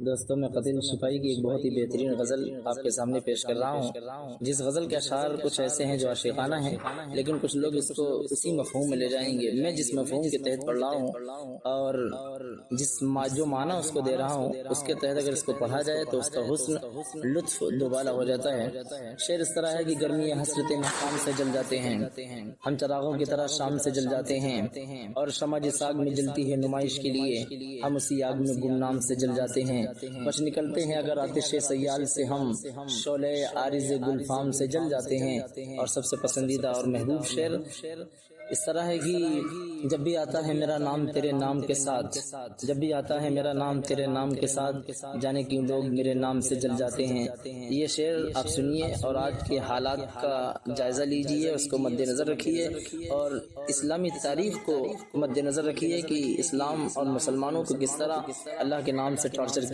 دوستوں میں قتل شفائی کی ایک بہت ہی بہترین غزل آپ کے سامنے پیش کر رہا ہوں، جس غزل کے اشعار کچھ ایسے ہیں جو عاشقانہ ہیں، لیکن کچھ لوگ اس کو اسی مفہوم میں لے جائیں گے۔ میں جس مفہوم کے تحت پڑھ رہا ہوں اور جو معنی اس کو دے رہا ہوں، اس کے تحت اگر اس کو پڑھا جائے تو اس کا حسن لطف دوبالا ہو جاتا ہے۔ شعر اس طرح ہے کہ گرمی حسرت مقام سے جل جاتے ہیں، ہم چراغوں کی طرح شام سے جل جاتے ہیں، اور شمع جس آگ میں جلتی ہے نمائش کے لیے، ہم اسی آگ میں گمنام سے جل جاتے ہیں۔ بچ نکلتے ہیں اگر آتش سیال سے، ہم شعلہ عارض گلفام سے جل جاتے ہیں۔ اور سب سے پسندیدہ اور محبوب شعر اس طرح ہے کہ جب بھی آتا ہے میرا نام تیرے نام کے ساتھ، جب بھی آتا ہے میرا نام تیرے نام کے ساتھ، جانے کیوں لوگ میرے نام سے جل جاتے ہیں۔ یہ شعر آپ سنیے اور آج کے حالات کا جائزہ لیجئے، اس کو مد نظر رکھیے اور اسلامی تاریخ کو مد نظر رکھیے کہ اسلام اور مسلمانوں کو کس طرح اللہ کے نام سے ٹارچر کیا